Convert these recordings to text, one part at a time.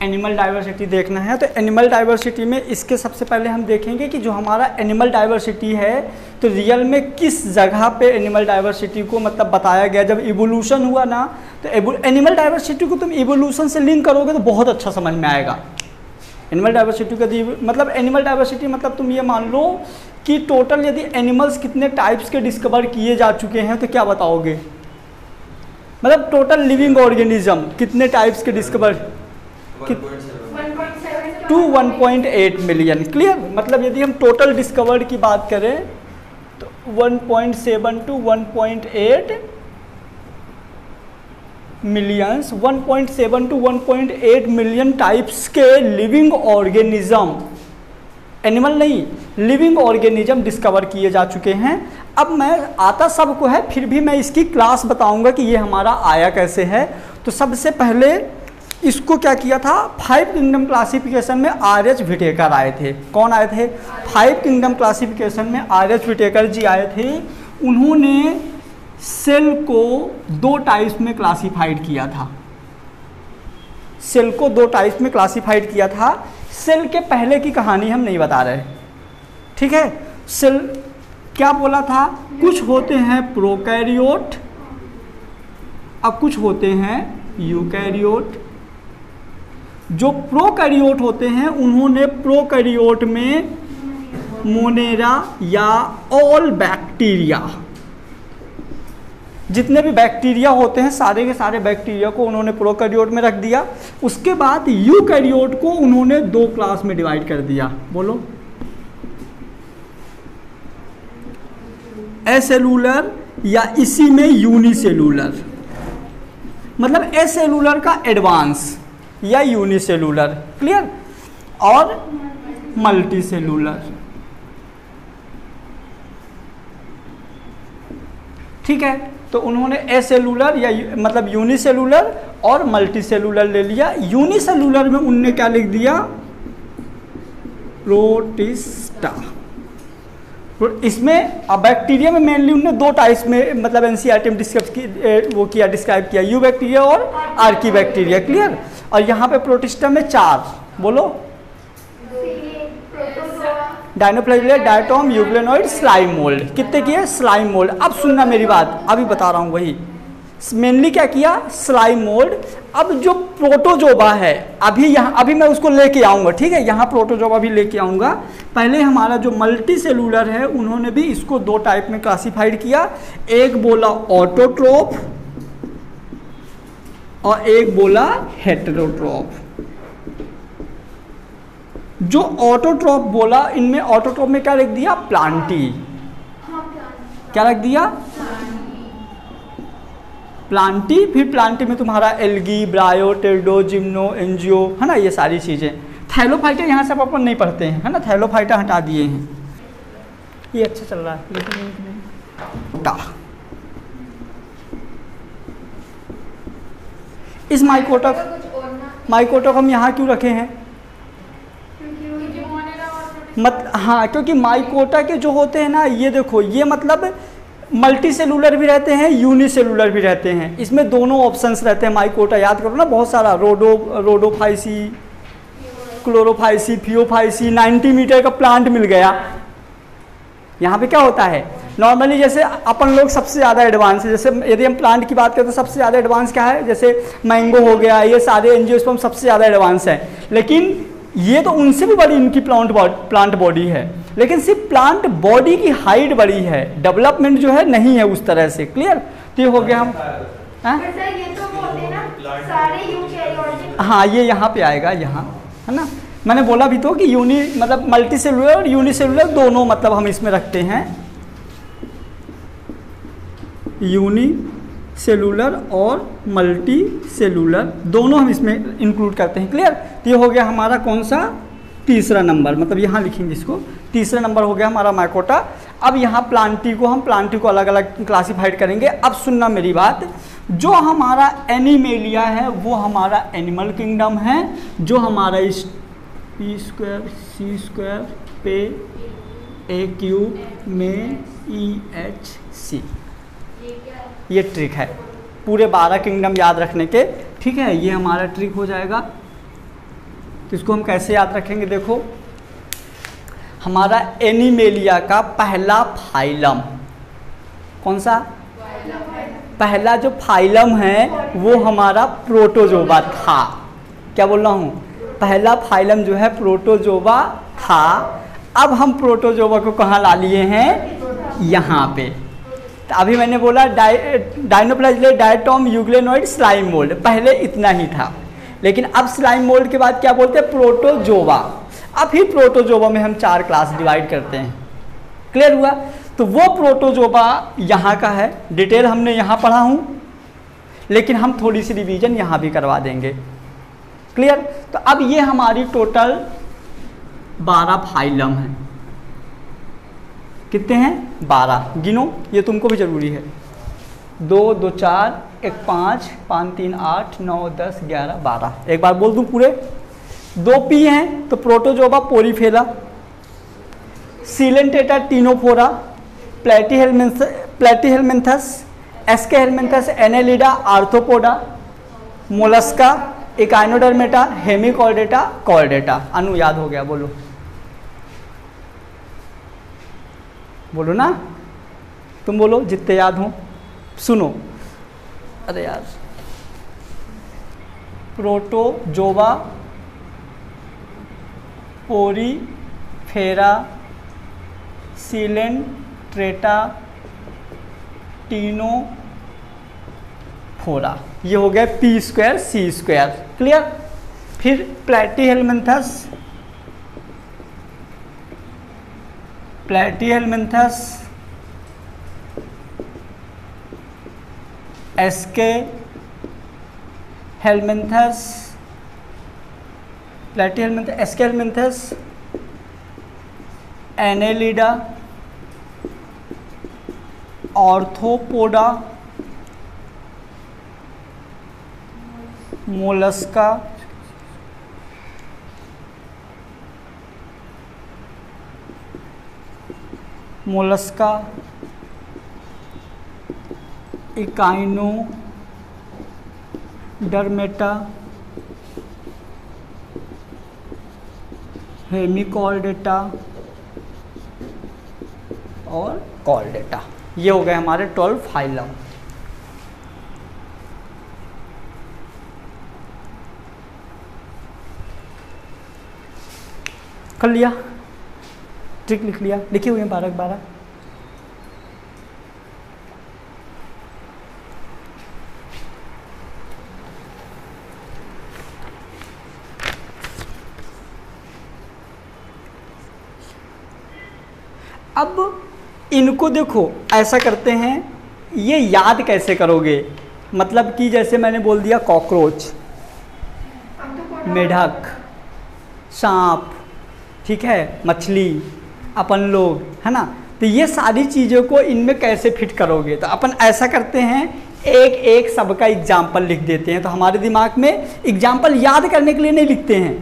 Animal diversity देखना है तो एनिमल डाइवर्सिटी में इसके सबसे पहले हम देखेंगे कि जो हमारा एनिमल डाइवर्सिटी है तो रियल में किस जगह पे एनिमल डाइवर्सिटी को मतलब बताया गया। जब इवोल्यूशन हुआ ना तो एनिमल डाइवर्सिटी को तुम इवोल्यूशन से लिंक करोगे तो बहुत अच्छा समझ में आएगा। एनिमल डाइवर्सिटी का मतलब एनिमल डाइवर्सिटी मतलब तुम ये मान लो कि टोटल यदि एनिमल्स कितने टाइप्स के डिस्कवर किए जा चुके हैं तो क्या बताओगे, मतलब टोटल लिविंग ऑर्गेनिज्म कितने टाइप्स के डिस्कवर 1.8 मिलियन। क्लियर, मतलब यदि हम टोटल डिस्कवर्ड की बात करें तो 1.7 to 1.8 millions 1.7 to 1.8 million types के लिविंग ऑर्गेनिज्म, एनिमल नहीं लिविंग ऑर्गेनिज्म डिस्कवर किए जा चुके हैं। अब मैं आता सबको है फिर भी मैं इसकी क्लास बताऊंगा कि ये हमारा आया कैसे है। तो सबसे पहले इसको क्या किया था, 5 किंगडम क्लासिफिकेशन में आर.एच. व्हिटेकर आए थे। कौन आए थे? 5 किंगडम क्लासिफिकेशन में आर.एच. व्हिटेकर जी आए थे। उन्होंने सेल को 2 टाइप्स में क्लासिफाइड किया था। सेल को 2 टाइप्स में क्लासिफाइड किया था। सेल के पहले की कहानी हम नहीं बता रहे, ठीक है। सेल क्या बोला था, कुछ होते हैं प्रोकैरियोट और कुछ होते हैं यूकैरियोट। जो प्रोकैरियोट होते हैं उन्होंने प्रोकैरियोट में मोनेरा या ऑल बैक्टीरिया, जितने भी बैक्टीरिया होते हैं सारे के सारे बैक्टीरिया को उन्होंने प्रोकैरियोट में रख दिया। उसके बाद यूकैरियोट को उन्होंने 2 क्लास में डिवाइड कर दिया। बोलो, एसेलुलर या इसी में यूनिसेलुलर, मतलब एसेलुलर का एडवांस या यूनिसेलुलर, क्लियर, और मल्टीसेलुलर, ठीक है। तो उन्होंने एसेलुलर या मतलब यूनिसेलुलर और मल्टीसेलुलर ले लिया। यूनिसेलुलर में उनने क्या लिख दिया, प्रोटिस्टा। इसमें अब बैक्टीरिया में मेनली उन्होंने 2 टाइप्स में मतलब एनसीईआरटी में डिस्क्राइब किया, यू बैक्टीरिया और आर्की बैक्टीरिया, क्लियर। और यहाँ पे प्रोटिस्टा में 4, बोलो, डायनोफ्लैजिलेट, डायटोम, यूग्लेनोइड, स्लाइम मोल्ड। कितने किए? Slime mould. अब सुनना मेरी बात, अभी बता रहा हूँ वही मेनली क्या किया, स्लाइम मोल्ड। अब जो प्रोटोजोबा है अभी मैं उसको लेके आऊँगा, ठीक है, यहाँ प्रोटोजोबा भी लेके आऊँगा। पहले हमारा जो मल्टी सेलुलर है उन्होंने भी इसको 2 टाइप में क्लासिफाइड किया। एक बोला ऑटोट्रोफ और एक बोला हेटेरोट्रोफ। जो ऑटोट्रोफ बोला, इनमें ऑटोट्रोफ में क्या रख दिया, प्लांटी। क्या रख दिया, प्लांटी। फिर प्लांटी में तुम्हारा एल्गी, ब्रायो, टेल्डो, जिम्नो, एंजियो, है ना, ये सारी चीजें। थैलोफाइटा यहाँ से अपन नहीं पढ़ते हैं, है ना, थैलोफाइटा हटा दिए हैं। ये अच्छा चल रहा है लेकिन इस माइकोटॉक हम यहाँ क्यों रखे हैं, हाँ, क्योंकि माइकोटा के जो होते हैं ना, ये देखो, ये मतलब मल्टी सेलुलर भी रहते हैं, यूनिसेलुलर भी रहते हैं। इसमें दोनों ऑप्शंस रहते हैं। माइकोटा याद करो ना, बहुत सारा रोडोफाइसी, क्लोरोफाइसी, फियोफाइसी, 90 मीटर का प्लांट मिल गया। यहाँ पे क्या होता है, नॉर्मली जैसे अपन लोग सबसे ज़्यादा एडवांस है, जैसे यदि हम प्लांट की बात करें तो सबसे ज़्यादा एडवांस क्या है, जैसे मैंगो हो गया, ये सारे एंजियोस्पर्म सबसे ज़्यादा एडवांस है। लेकिन ये तो उनसे भी बड़ी इनकी प्लांट बॉडी है, लेकिन सिर्फ प्लांट बॉडी की हाइट बड़ी है, डेवलपमेंट जो है नहीं है उस तरह से, क्लियर। तो ये हो गया हम, हाँ, ये यहाँ पे आएगा, यहाँ, है ना। मैंने बोला भी तो कि मतलब मल्टी सेलुलर और यूनिसेलुलर दोनों मतलब हम इसमें रखते हैं, यूनिसेलुलर और मल्टी सेलुलर दोनों हम इसमें इंक्लूड करते हैं, क्लियर। तो ये हो गया हमारा कौन सा, तीसरा नंबर, मतलब यहाँ लिखेंगे इसको, तीसरा नंबर हो गया हमारा माइकोटा। अब यहाँ प्लांटी को अलग अलग क्लासिफाइड करेंगे। अब सुनना मेरी बात, जो हमारा एनिमेलिया है वो हमारा एनिमल किंगडम है, जो हमारा इस P² पे AQ में EHC, ये ट्रिक है पूरे 12 किंगडम याद रखने के, ठीक है। ये हमारा ट्रिक हो जाएगा। तो इसको हम कैसे याद रखेंगे? देखो, हमारा एनिमेलिया का पहला फाइलम कौन सा? पहला जो फाइलम है वो हमारा प्रोटोजोवा था। क्या बोल रहा हूँ? पहला फाइलम जो है प्रोटोजोवा था। अब हम प्रोटोजोवा को कहाँ ला लिए हैं? यहाँ पे। तो अभी मैंने बोला डायनोप्लाज्मिक डायटोम यूग्लेनोइड स्लाइम मोल्ड, पहले इतना ही था, लेकिन अब स्लाइम मोल्ड के बाद क्या बोलते हैं? प्रोटोजोवा। अब ही प्रोटोजोवा में हम 4 क्लास डिवाइड करते हैं। क्लियर हुआ? तो वो प्रोटोजोवा यहाँ का है, डिटेल हमने यहाँ पढ़ा हूँ, लेकिन हम थोड़ी सी रिवीजन यहाँ भी करवा देंगे। क्लियर? तो अब ये हमारी टोटल 12 फाइलम हैं। कितने हैं? 12। गिनो, ये तुमको भी जरूरी है। 2 2 4 1 5 5 3 8 9 10 11 12। एक बार बोल दूं पूरे। 2 पी हैं तो protozoa porifera, coelenterata ctenophora, platyhelminthes, aschelminthes, annelida, arthropoda, mollusca, echinodermata, hemichordata, chordata. Anu याद हो गया? बोलो बोलो ना, तुम बोलो जितने याद हो। सुनो, अरे यार, प्रोटोजोवा पोरीफेरा, सीलेंट्रेटा, टीनोफोरा, ये हो गया P² C²। क्लियर? फिर platyhelminthes, aschelminthes, annelida, arthropoda, mollusca, echinodermata, hemichordata और कॉर्डेटा। ये हो गए हमारे 12 फाइलम। कर लिया? ट्रिक लिख लिया? लिखे हुए हैं 12 12। अब इनको देखो, ऐसा करते हैं, ये याद कैसे करोगे? मतलब कि जैसे मैंने बोल दिया कॉकरोच, मेढक, सांप, ठीक है, मछली, अपन लोग, है ना, तो ये सारी चीज़ों को इनमें कैसे फिट करोगे? तो अपन ऐसा करते हैं, एक एक सबका एग्जाम्पल लिख देते हैं। तो हमारे दिमाग में एग्जाम्पल याद करने के लिए नहीं लिखते हैं।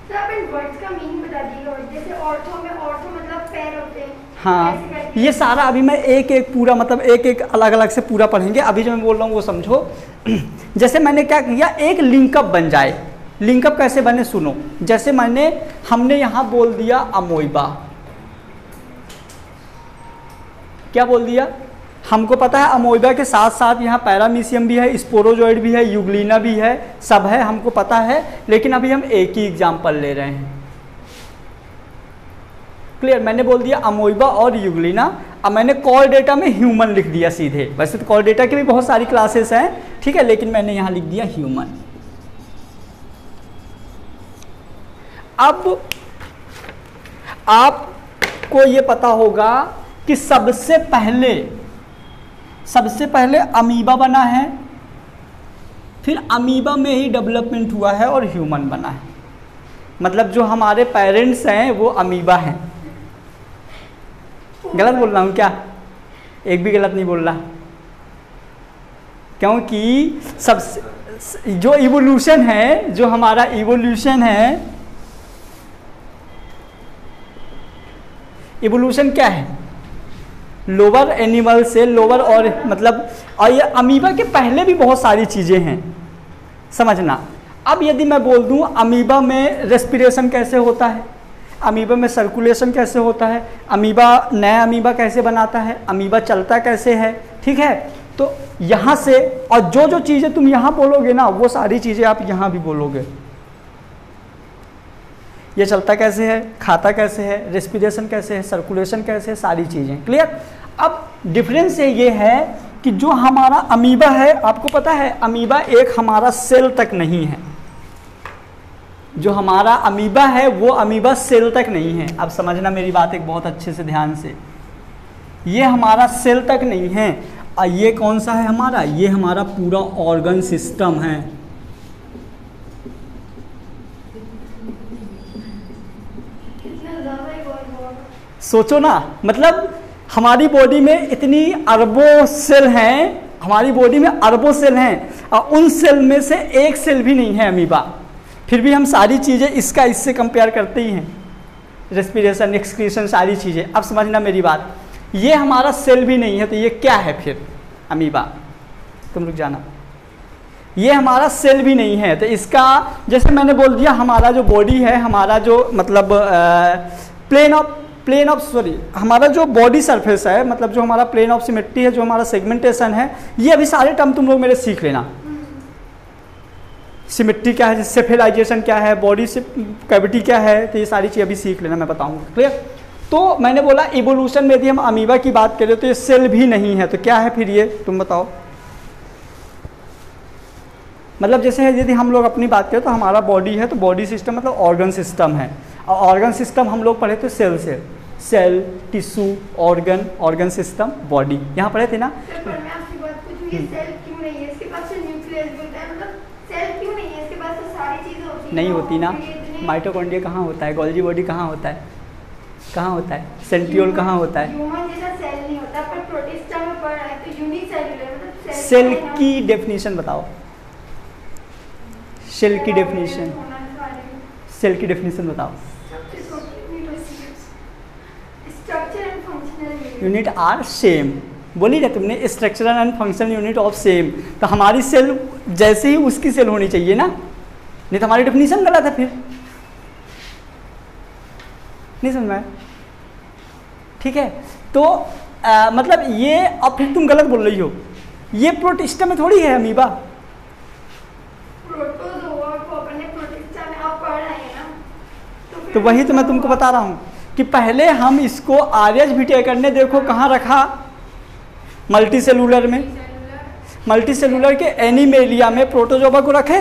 तो आप इन वर्ड्स का मीनिंग बता दीजिएगा। जैसे ऑर्थो में, ऑर्थो मतलब पैर होते हैं। हाँ, ये सारा अभी मैं एक एक पूरा, मतलब एक एक अलग अलग से पूरा पढ़ेंगे। अभी जो मैं बोल रहा हूँ वो समझो। जैसे मैंने क्या किया, एक लिंकअप बन जाए। लिंकअप कैसे बने सुनो। जैसे हमने यहाँ बोल दिया अमोइबा। क्या बोल दिया? हमको पता है अमोइबा के साथ साथ यहाँ पैरामीशियम भी है, स्पोरोजोइड भी है, यूग्लिना भी है, सब है, हमको पता है। लेकिन अभी हम एक ही एग्जाम्पल ले रहे हैं। क्लियर? मैंने बोल दिया अमोइबा और यूग्लिना। अब मैंने कॉर्डेटा में ह्यूमन लिख दिया सीधे। वैसे तो कॉर्डेटा की भी बहुत सारी क्लासेस हैं, ठीक है, लेकिन मैंने यहाँ लिख दिया ह्यूमन। अब आपको ये पता होगा कि सबसे पहले अमीबा बना है, फिर अमीबा में ही डेवलपमेंट हुआ है और ह्यूमन बना है। मतलब जो हमारे पेरेंट्स हैं वो अमीबा हैं। गलत बोल रहा हूँ क्या? एक भी गलत नहीं बोल रहा, क्योंकि सबसे जो इवोल्यूशन है, जो हमारा इवोल्यूशन है, इवोल्यूशन क्या है? लोअर एनिमल से लोअर, और मतलब, और ये अमीबा के पहले भी बहुत सारी चीज़ें हैं, समझना। अब यदि मैं बोल दूं अमीबा में रेस्पिरेशन कैसे होता है, अमीबा में सर्कुलेशन कैसे होता है, अमीबा नया अमीबा कैसे बनाता है, अमीबा चलता कैसे है, ठीक है। तो यहाँ से और जो जो चीज़ें तुम यहाँ बोलोगे ना वो सारी चीज़ें आप यहाँ भी बोलोगे। ये चलता कैसे है, खाता कैसे है, रेस्पिरेशन कैसे है, सर्कुलेशन कैसे है, सारी चीज़ें क्लियर। अब डिफरेंस ये है कि जो हमारा अमीबा है, आपको पता है अमीबा एक हमारा सेल तक नहीं है। जो हमारा अमीबा है वो अमीबा सेल तक नहीं है। अब समझना मेरी बात एक बहुत अच्छे से ध्यान से, ये हमारा सेल तक नहीं है। और ये कौन सा है हमारा, ये हमारा पूरा ऑर्गन सिस्टम है। सोचो ना, मतलब हमारी बॉडी में इतनी अरबों सेल हैं, हमारी बॉडी में अरबों सेल हैं और उन सेल में से एक सेल भी नहीं है अमीबा, फिर भी हम सारी चीज़ें इसका इससे कंपेयर करते ही हैं, रेस्पिरेशन, एक्सक्रीशन, सारी चीज़ें। अब समझना मेरी बात, ये हमारा सेल भी नहीं है तो ये क्या है फिर अमीबा, तुम रुक जाना, ये हमारा सेल भी नहीं है तो इसका, जैसे मैंने बोल दिया हमारा जो बॉडी है, हमारा जो मतलब प्लेन ऑफ सॉरी हमारा जो बॉडी सरफेस है, मतलब जो हमारा प्लेन ऑफ सिमेट्री है, जो हमारा सेगमेंटेशन है, ये अभी सारे टर्म तुम लोग मेरे सीख लेना। सिमेट्री क्या है, सेफेलाइजेशन क्या है, बॉडी से कैविटी क्या है, तो ये सारी चीज़ अभी सीख लेना, मैं बताऊंगा क्लियर। तो मैंने बोला इवोल्यूशन में यदि हम अमीबा की बात करें तो ये सेल भी नहीं है, तो क्या है फिर ये, तुम बताओ। मतलब जैसे यदि हम लोग अपनी बात करें तो हमारा बॉडी है, तो बॉडी सिस्टम मतलब ऑर्गन सिस्टम है, और ऑर्गन सिस्टम हम लोग पढ़े थे cell, tissue, organ system, body, यहाँ पढ़े थे ना। नहीं होती ना, माइटोकॉन्ड्रिया कहाँ होता है, गोल्जी बॉडी कहाँ होता है, कहाँ होता है, सेंट्रियोल कहाँ होता है। सेल की डेफिनेशन बताओ, सेल की डेफिनेशन, सेल की डेफिनेशन बताओ। यूनिट आर सेम, बोली ना तुमने, structural and functional unit of same. तो हमारी सेल जैसे ही उसकी सेल होनी चाहिए ना, नहीं तो हमारी डेफिनेशन गलत है, फिर नहीं समझ में, ठीक है। तो मतलब ये, अब फिर तुम गलत बोल रही हो, ये प्रोटिस्टा में थोड़ी है अमीबा। तो वही तो मैं तुमको बता रहा हूँ कि पहले हम इसको आर्यज विटेकर ने देखो कहाँ रखा, मल्टी सेलुलर में, मल्टी सेलुलर के एनिमेलिया में प्रोटोजोआ को रखे।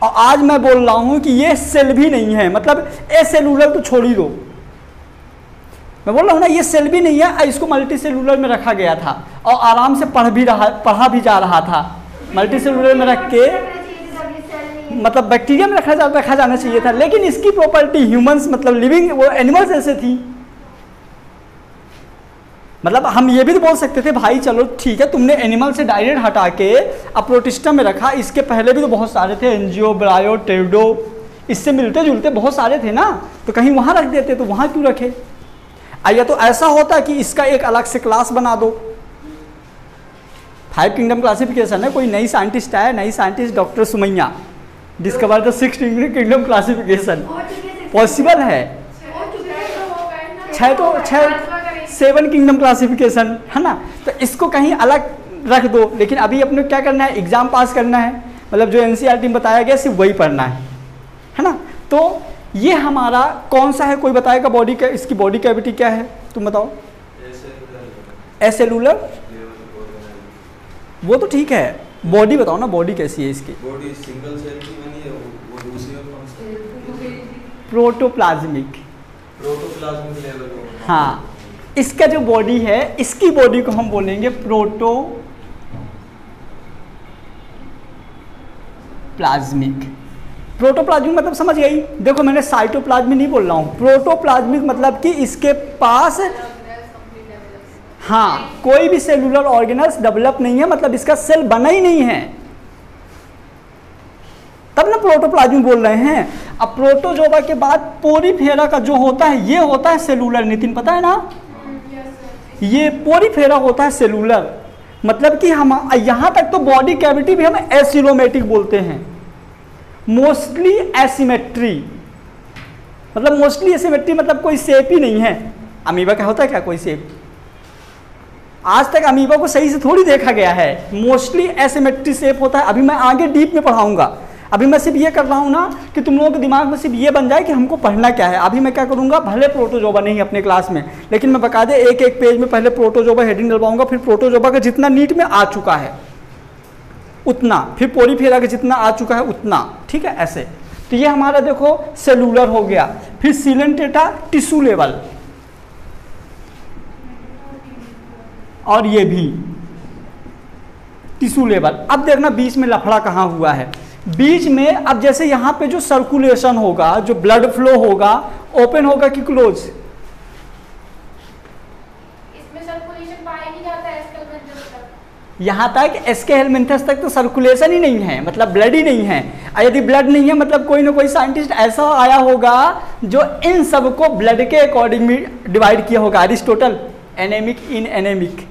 और आज मैं बोल रहा हूँ कि ये सेल भी नहीं है, मतलब ए सेलुलर तो छोड़ ही दो, मैं बोल रहा हूँ ना ये सेल भी नहीं है, इसको मल्टी सेलुलर में रखा गया था और आराम से पढ़ा भी जा रहा था। मल्टी सेलुलर में रख के मतलब बैक्टीरिया में रखा जाना चाहिए था, लेकिन इसकी प्रॉपर्टी ह्यूमंस मतलब लिविंग वो एनिमल्स ऐसे थी। मतलब हम ये भी तो बोल सकते थे भाई चलो ठीक है, तुमने एनिमल से डायरेक्ट हटा के अब प्रोटिस्टा में रखा, इसके पहले भी तो बहुत सारे थे, एंजियो, ब्रायो, टेरिडो, इससे मिलते जुलते बहुत सारे थे ना, तो कहीं वहाँ रख देते, तो वहाँ क्यों रखे। या तो ऐसा होता कि इसका एक अलग से क्लास बना दो। 5 किंगडम क्लासिफिकेशन है, कोई नई साइंटिस्ट आया, नई scientist doctor Sumaiya, discover the 6 kingdom classification, possible है। 7 किंगडम क्लासिफिकेशन है ना, तो इसको कहीं अलग रख दो, लेकिन अभी अपने क्या करना है, एग्जाम पास करना है, मतलब जो एनसीईआरटी में बताया गया सिर्फ वही पढ़ना है ना। तो ये हमारा कौन सा है, कोई बताएगा बॉडी का, इसकी बॉडी कैविटी क्या है, तुम बताओ। एसेलुलर, वो तो ठीक है, बॉडी बताओ ना, बॉडी कैसी है इसकी। बॉडी सिंगल सेल की बनी है, वो दूसरी प्रोटोप्लाज्मिक लेवल। हाँ, इसका जो बॉडी है, इसकी बॉडी को हम बोलेंगे प्रोटोप्लाज्मिक। प्रोटोप्लाज्मिक मतलब समझ गई, देखो मैंने साइटोप्लाज्मिक नहीं बोल रहा हूँ, प्रोटोप्लाज्मिक मतलब कि इसके पास हाँ कोई भी सेलुलर ऑर्गेनल्स डेवलप नहीं है, मतलब इसका सेल बना ही नहीं है, तब ना प्रोटोप्लाज्म बोल रहे हैं। अब प्रोटोजोआ के बाद पोरीफेरा का जो होता है ये होता है सेलुलर, नितिन पता है ना, ये पोरीफेरा होता है सेलुलर, मतलब कि हम यहाँ तक तो बॉडी कैविटी भी हम एसिलोमेटिक बोलते हैं, मोस्टली एसिमेट्री, मतलब मोस्टली एसिमेट्री मतलब कोई शेप ही नहीं है। अमीबा का होता है क्या कोई शेप? आज तक अमीबा को सही से थोड़ी देखा गया है। मोस्टली एसिमेट्री शेप होता है। अभी मैं आगे डीप में पढ़ाऊंगा। अभी मैं सिर्फ ये कर रहा हूँ ना कि तुम लोगों के दिमाग में सिर्फ ये बन जाए कि हमको पढ़ना क्या है। अभी मैं क्या करूँगा, भले प्रोटोजोबा नहीं अपने क्लास में, लेकिन मैं बता दे एक एक पेज में पहले प्रोटोजोबा हेडिंग डलवाऊंगा, फिर प्रोटोजोबा का जितना नीट में आ चुका है उतना, फिर पोरीफेरा का जितना आ चुका है उतना, ठीक है ऐसे। तो ये हमारा देखो सेलुलर हो गया। फिर सिलेंटेटा टिश्यू लेवल, और ये भी टिश्यू लेवल। अब देखना बीच में लफड़ा कहाँ हुआ है। बीच में अब जैसे यहाँ पे जो सर्कुलेशन होगा, जो ब्लड फ्लो होगा, ओपन होगा कि क्लोज? इसमें सर्कुलेशन पाया नहीं जाता है एस्केलेटस तक। यहाँ तक एस्केलेटस तक तो सर्कुलेशन ही नहीं है, मतलब ब्लड ही नहीं है। और यदि ब्लड नहीं है मतलब कोई ना कोई साइंटिस्ट ऐसा आया होगा जो इन सबको ब्लड के अकॉर्डिंग डिवाइड किया होगा। अरिस्टोटल, एनेमिक इन एनेमिक,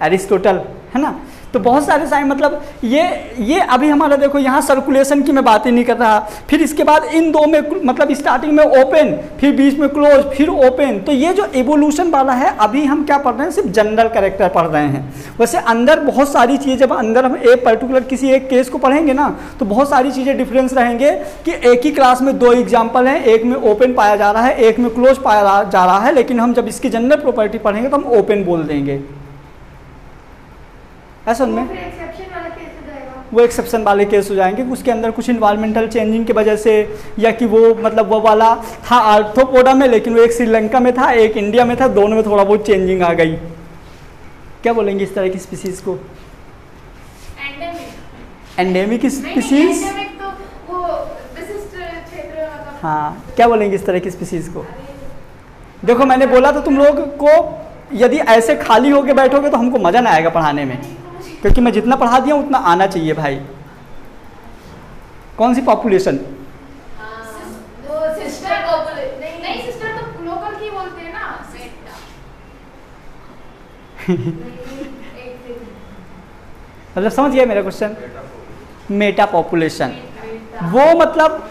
अरिस्टोटल है ना। तो बहुत सारे साइंस, मतलब ये अभी हमारा देखो यहाँ सर्कुलेशन की मैं बात ही नहीं कर रहा। फिर इसके बाद इन दो में मतलब स्टार्टिंग में ओपन, फिर बीच में क्लोज, फिर ओपन। तो ये जो एवोल्यूशन वाला है अभी हम क्या पढ़ रहे हैं, सिर्फ जनरल कैरेक्टर पढ़ रहे हैं। वैसे अंदर बहुत सारी चीज़ें, जब अंदर हम एक पर्टिकुलर किसी एक केस को पढ़ेंगे ना तो बहुत सारी चीज़ें डिफरेंस रहेंगे कि एक ही क्लास में दो एग्जाम्पल हैं, एक में ओपन पाया जा रहा है, एक में क्लोज पाया जा रहा है, लेकिन हम जब इसकी जनरल प्रॉपर्टी पढ़ेंगे तो हम ओपन बोल देंगे। ऐसा उनमें वो एक्सेप्शन वाले केस हो जाएंगे, उसके अंदर कुछ इन्वायरमेंटल चेंजिंग की वजह से, या कि वो मतलब वो वाला था आर्थ्रोपोडा में लेकिन वो एक श्रीलंका में था, एक इंडिया में था, दोनों में थोड़ा बहुत चेंजिंग आ गई। क्या बोलेंगे इस तरह की स्पीसीज को? Endemic species. हाँ, क्या बोलेंगे इस तरह की स्पीसीज को? देखो मैंने बोला तो तुम लोग को यदि ऐसे खाली होके बैठोगे तो हमको मजा ना आएगा पढ़ाने में, क्योंकि मैं जितना पढ़ा दिया उतना आना चाहिए भाई। कौन सी पॉपुलेशन? मतलब समझ गया मेरा क्वेश्चन? मेटा पॉपुलेशन, वो मतलब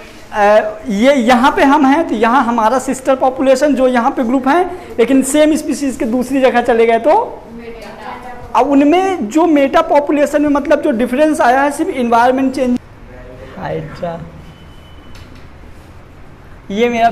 ये यहाँ पे हम हैं तो यहाँ हमारा सिस्टर पॉपुलेशन जो यहाँ पे ग्रुप है, लेकिन सेम स्पीसीज के दूसरी जगह चले गए तो अब उनमें जो मेटा पॉपुलेशन में मतलब जो डिफरेंस आया है सिर्फ इन्वायरमेंट चेंज। हाइड्रा, ये मेरा